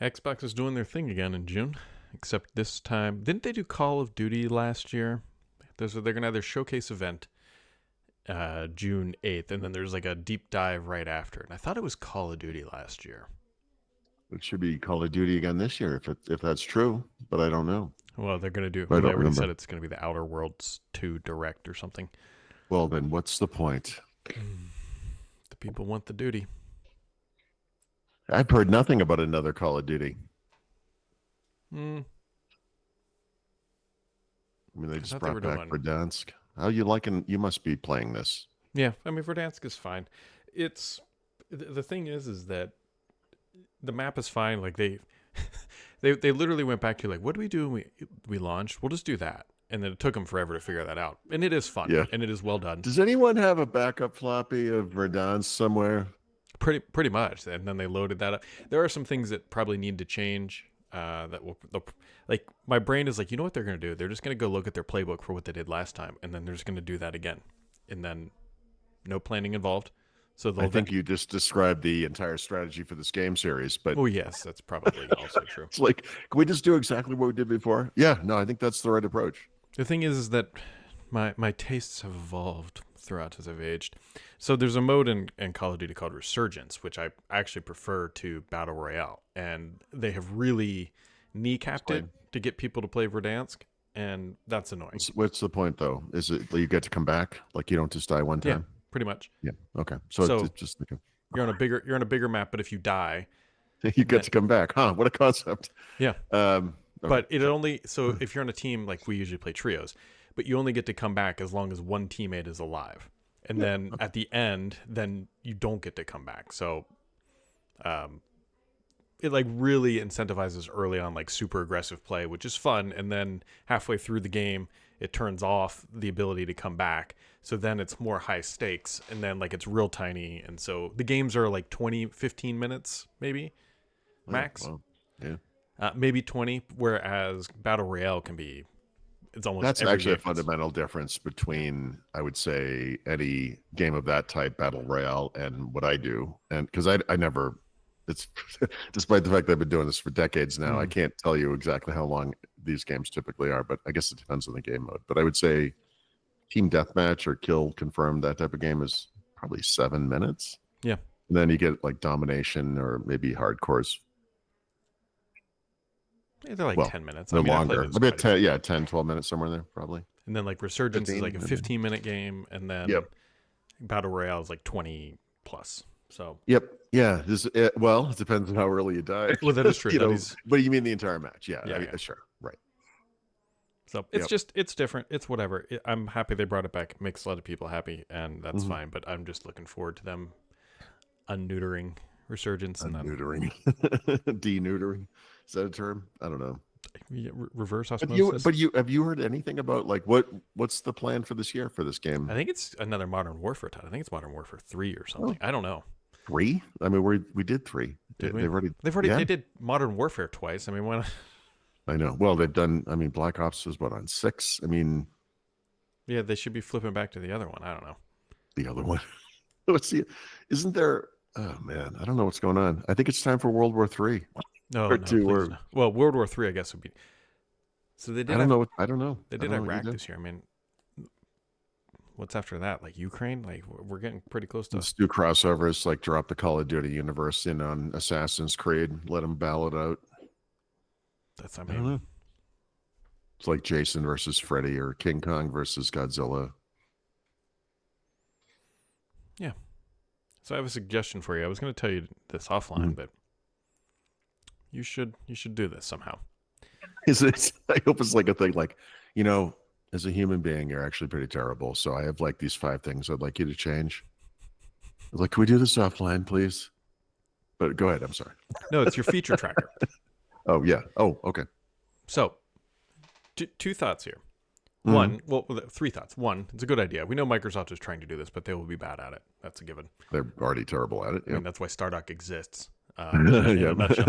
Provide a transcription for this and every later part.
Xbox is doing their thing again in June, except this time, didn't they do Call of Duty last year? They're gonna have their showcase event June 8th, and then there's like a deep dive right after. And I thought it was Call of Duty last year. It should be Call of Duty again this year, if that's true, but I don't know. Well, they're gonna do. I Well, they don't already remember. said it's gonna be the Outer Worlds 2 Direct or something. Well, then what's the point? The people want the duty. I've heard nothing about another Call of Duty. Hmm. I mean, they I just thought they brought were back doing. Verdansk. How you liking? You must be playing this. Yeah, I mean Verdansk is fine. It's the thing is that the map is fine. Like they they literally went back to like, what do we do when we launched? We'll just do that, and then it took them forever to figure that out. And it is fun, Yeah. and it is well done. Does anyone have a backup floppy of Verdansk somewhere? Pretty much. And then they loaded that up. There are some things that probably need to change. Like my brain is like, you know what they're gonna do? They're just gonna go look at their playbook for what they did last time, and then they're just gonna do that again, and then no planning involved. So I think you just described the entire strategy for this game series, but oh yes, that's probably also true. it's like, can we just do exactly what we did before? Yeah, no, I think that's the right approach. The thing is that my tastes have evolved throughout as I've aged. So there's a mode in Call of Duty called Resurgence, which I actually prefer to Battle Royale, and they have really kneecapped it Explain. to get people to play Verdansk, and that's annoying. What's the point, though? Is it you get to come back? Like you don't just die one Yeah, time? pretty much. Yeah. Okay. So, So it's just okay. you're on a bigger map, but if you die, You get then, to come back, huh? What a concept. yeah. Okay. But it only so if you're on a team like we usually play trios, but you only get to come back as long as one teammate is alive, and then at the end, then you don't get to come back. So, it like really incentivizes early on like super aggressive play, which is fun, and then halfway through the game, it turns off the ability to come back. So then it's more high stakes, and then like it's real tiny, and so the games are like 20, 15 minutes maybe max. Well, yeah. Maybe 20, whereas Battle Royale can be, it's almost That's every actually a game is- fundamental difference between, I would say, any game of that type, Battle Royale, and what I do. And because I never, it's despite the fact that I've been doing this for decades now, I can't tell you exactly how long these games typically are, but I guess it depends on the game mode. But I would say team deathmatch or kill confirmed, that type of game is probably 7 minutes. Yeah. And then you get like domination or maybe hardcores. Yeah, they're like Well, 10 minutes. no I mean, I played longer. those Maybe quite a bit. 10, 12 minutes somewhere there, probably. And then like Resurgence is 15, like a maybe. 15-minute game, and then Yep. Battle Royale is like 20 plus. So, Yep. Yeah. Well, it depends on how early you die. well, that is true. You That know, is, but you mean the entire match? Yeah. Yeah, yeah. Sure. Right. so it's Yep. just, it's different. It's whatever. I'm happy they brought it back. It makes a lot of people happy, and that's Mhm. fine. But I'm just looking forward to them unneutering Resurgence and then Neutering, deneutering. Is that a term? I don't know. reverse But osmosis. you have you heard anything about like what's the plan for this year for this game? I think it's another Modern Warfare title. I think it's Modern Warfare 3 or something. I don't know. 3? I mean, we did 3. Did we? They've already. They Yeah, did Modern Warfare twice. I mean, when I know. Well, they've done. I mean, Black Ops was what on 6. I mean, yeah, they should be flipping back to the other one. I don't know. the other one. Let's see. Isn't there? Oh man, I don't know what's going on. I think it's time for World War 3. No, Or no, two, please or- no. Well, World War 3, I guess would be. So they did. I don't know. I don't know. They I did don't know what you Iraq did. this year. I mean, what's after that? Like Ukraine? Like we're getting pretty close to. Let's do crossovers, like drop the Call of Duty universe in on Assassin's Creed, let them battle it out. That's. I I don't mean, know. It's like Jason versus Freddy or King Kong versus Godzilla. so I have a suggestion for you. I was going to tell you this offline, Mhm. but you should do this somehow. Is it? I hope it's like a thing like, you know, as a human being, you're actually pretty terrible. So I have like these 5 things I'd like you to change. Like, can we do this offline, please? But go ahead. I'm sorry. No, it's your feature tracker. Oh yeah. Oh, okay. So, two thoughts here. Mhm. One, well, 3 thoughts. One, it's a good idea. We know Microsoft is trying to do this, but they will be bad at it. That's a given. They're already terrible at it. I Yeah. mean, that's why Stardock exists. Yeah. In a nutshell.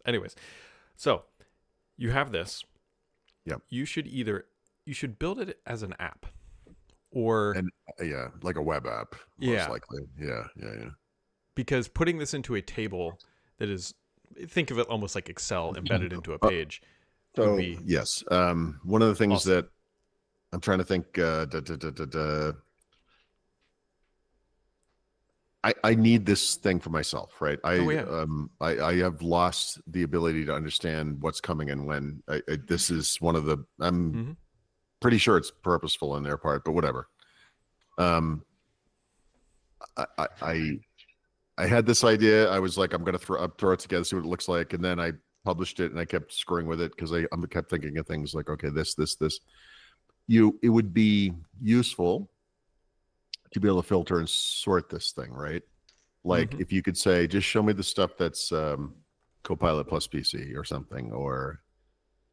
Anyways, so you have this. Yep. You should build it as an app, or And yeah, like a web app, most Yeah. likely. Yeah. because putting this into a table that is think of it almost like Excel embedded into a page. Would So be yes, one of the things awesome. that I'm trying to think. I need this thing for myself, right? Oh yeah. I have lost the ability to understand what's coming and when. This is one of the. I'm Mm-hmm. pretty sure it's purposeful on their part, but whatever. Um, I I had this idea. I was like, I'm gonna throw it together, see what it looks like, and then I published it, and I kept screwing with it because I kept thinking of things like, okay, this. It would be useful to be able to filter and sort this thing, right? Like Mm-hmm. if you could say, just show me the stuff that's Copilot plus PC or something, or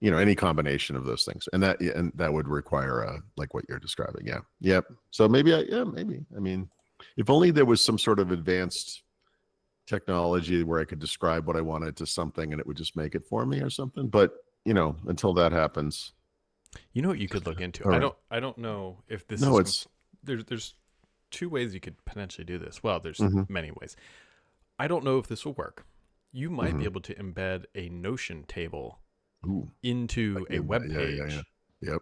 any combination of those things, and that would require like what you're describing. Yeah, yep. So maybe maybe. I mean, if only there was some sort of advanced technology where I could describe what I wanted to something and it would just make it for me or something. But until that happens, You know what you could look into? all right. I don't know if this No, is it's there's two ways you could potentially do this. Well, there's mm-hmm, many ways. I don't know if this will work. You might be mm-hmm. able to embed a Notion table Ooh, into a web yeah. page Yep.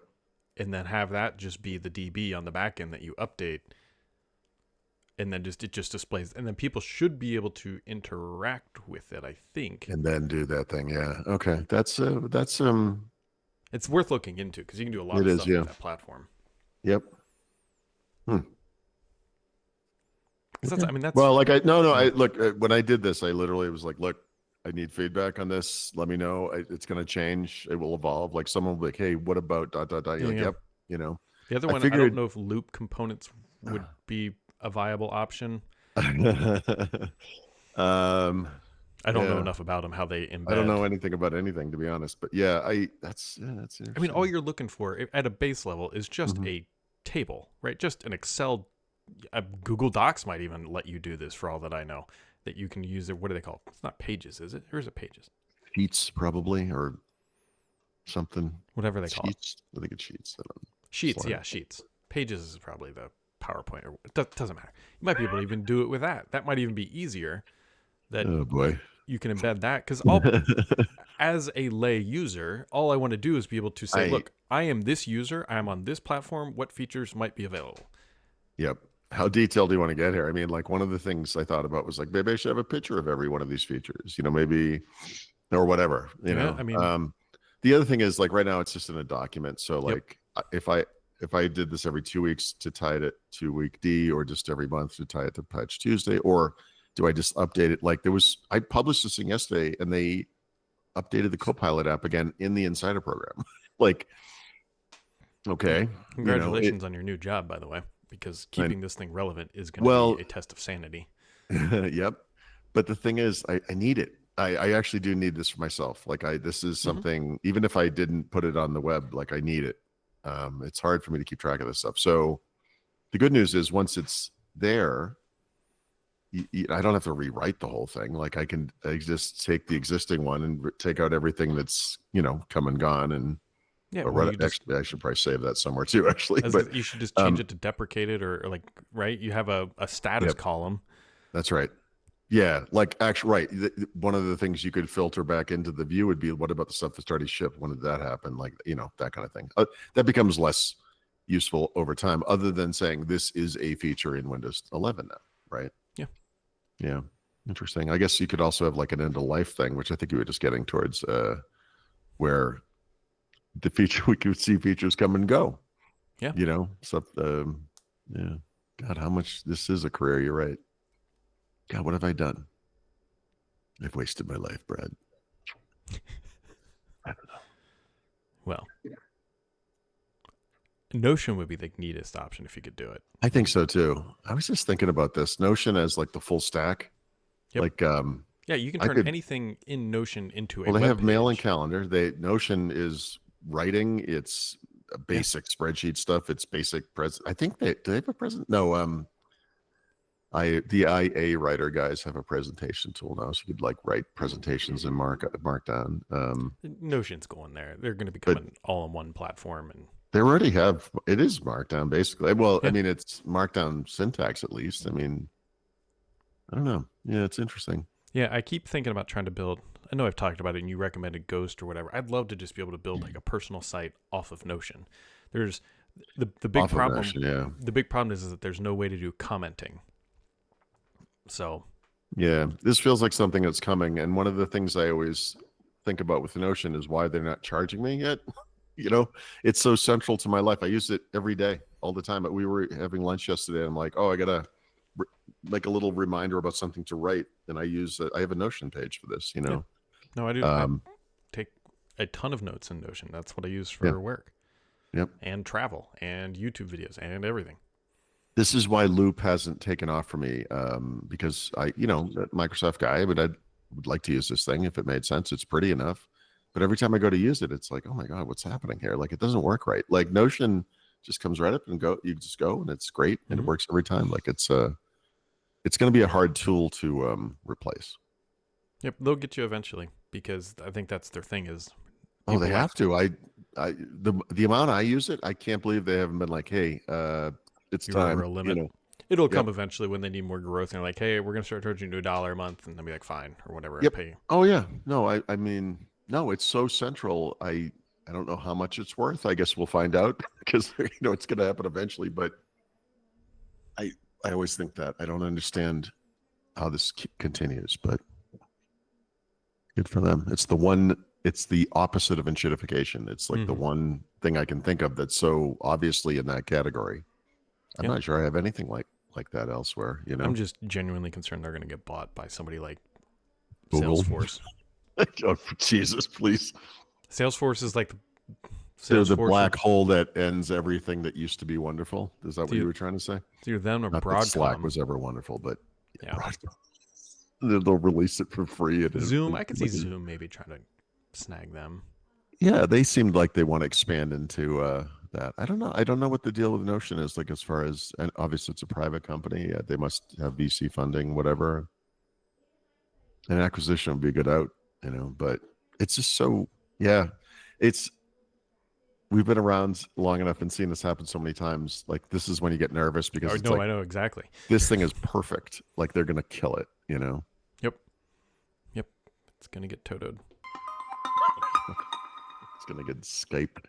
and then have that just be the DB on the back end that you update, and then it just displays, and then people should be able to interact with it, I think. And then do that thing. Yeah. Okay. That's It's worth looking into because you can do a lot it of is. stuff with Yeah. that platform. Yep. Hmm. 'Cause Okay. I mean, that's Well, like no, yeah. I look when I did this, I literally was like, look, I need feedback on this. Let me know. It's going to change. It will evolve. Like someone will be like, hey, what about dot dot dot? You're like, Yeah. yep. The other I one, I don't figured. know if loop components would be a viable option. um, I don't know yeah, enough about them, how they I don't embed. know anything about anything to be honest, but yeah, that's I mean, all interesting. you're looking for at a base level is just Hmm. a table, right? Just an Excel. Google Docs might even let you do this for all that I know. That you can use it. What do they call it? It's not Pages, is it? Or is it Pages? Sheets probably or something. Whatever they call it. Sheets. I think it's sheets. Sheets, Slide. yeah, Sheets. Pages is probably the PowerPoint, or it doesn't matter. You might be able to even do it with that. That might even be easier. That Oh boy. you can embed that because all as a lay user, all I want to do is be able to say, I look, I am this user. I am on this platform. What features might be available? Yep. How detailed do you want to get here? I mean, like one of the things I thought about was like maybe I should have a picture of every one of these features, maybe or whatever, Yeah, I mean, The other thing is like right now it's just in a document. So yep. like if I did this every 2 weeks to tie it to week D or just every month to tie it to Patch Tuesday, or do I just update it? Like I published this thing yesterday and they updated the Copilot app again in the Insider program. Like, okay, Congratulations on your new job, by the way, because keeping this thing relevant is going to well, be a test of sanity. yep. But the thing is, I need it. I actually do need this for myself. Like this is Mm-hmm. something, even if I didn't put it on the web, like I need it. It's hard for me to keep track of this stuff. So the good news is once it's there, I don't have to rewrite the whole thing. Like I just take the existing one and take out everything that's, come and gone. And Yeah, or well, you just actually, I should probably save that somewhere too, actually. But you should just change it to deprecated or like, right? You have a status yep, column. that's right. Yeah, like actually, right. One of the things you could filter back into the view would be what about the stuff that's already shipped? When did that happen? Like, that kind of thing. That becomes less useful over time, other than saying this is a feature in Windows 11 now, right? Yeah. Yeah. Interesting. I guess you could also have like an end of life thing, which I think you were just getting towards, where the feature we could see features come and go. Yeah. So, yeah. God, how much this is a career. You're right. God, what have I done? I've wasted my life, Brad. I don't know. Well, Notion would be the neatest option if you could do it. I think so too. I was just thinking about this Notion as like the full stack. Yep. Like, yeah, you can turn anything in Notion into a well, they web have page. mail and calendar. Notion is writing. It's basic spreadsheet stuff. It's basic I think do they have a present? No, the IA writer guys have a presentation tool now, so you could like write presentations in Markdown. Notion's going there. They're going to become an all-in-one platform, and they already have. It is Markdown basically. Well, yeah. I mean, it's Markdown syntax at least. I mean, I don't know. Yeah, it's interesting. Yeah, I keep thinking about trying to build I know I've talked about it and you recommended Ghost or whatever. I'd love to just be able to build like a personal site off of Notion. There's the big Off of problem. Notion, yeah. The big problem is that there's no way to do commenting. So Yeah, this feels like something that's coming. And one of the things I always think about with Notion is why they're not charging me yet. You know, it's so central to my life. I use it every day, all the time. But we were having lunch yesterday. And I'm like, oh, I gotta make a little reminder about something to write. And I have a Notion page for this. You know, no, I do. I take a ton of notes in Notion. That's what I use for work. Yep. And travel and YouTube videos and everything. This is why Loop hasn't taken off for me, because a Microsoft guy, but I would like to use this thing if it made sense. It's pretty enough. But every time I go to use it, it's like, oh my God, what's happening here? Like, it doesn't work right. Like Notion just comes right up and you just go and it's great and it works every time. Like it's going to be a hard tool to replace. Yep, they'll get you eventually because I think that's their thing is. Oh, they have to. The amount I use it, I can't believe they haven't been like, hey, it's time. A limit. It'll come eventually when they need more growth. And they're like, hey, we're going to start charging you $1 a month. And they'll be like, fine, or whatever. Yep. Pay. Oh, yeah. No, I mean, no, it's so central. I don't know how much it's worth. I guess we'll find out because, it's going to happen eventually. But I always think that. I don't understand how this continues, but good for them. It's the opposite of enshittification. It's like the one thing I can think of that's so obviously in that category. I'm not sure I have anything like that elsewhere. I'm just genuinely concerned they're going to get bought by somebody like Google. Salesforce. Oh, Jesus, please. Salesforce is like they're the black hole that ends everything that used to be wonderful. Is that what you were trying to say? It's either them or Not Broadcom. that Slack was ever wonderful, but they'll release it for free. Zoom, I could see Zoom maybe trying to snag them. Yeah, they seemed like they want to expand into that. I don't know. I don't know what the deal with Notion is like as far as, and obviously it's a private company. They must have VC funding, whatever. An acquisition would be a good out, but it's just so, we've been around long enough and seen this happen so many times. Like this is when you get nervous because I know exactly. This thing is perfect. Like they're going to kill it, Yep. It's going to get totoed. It's going to get Skyped.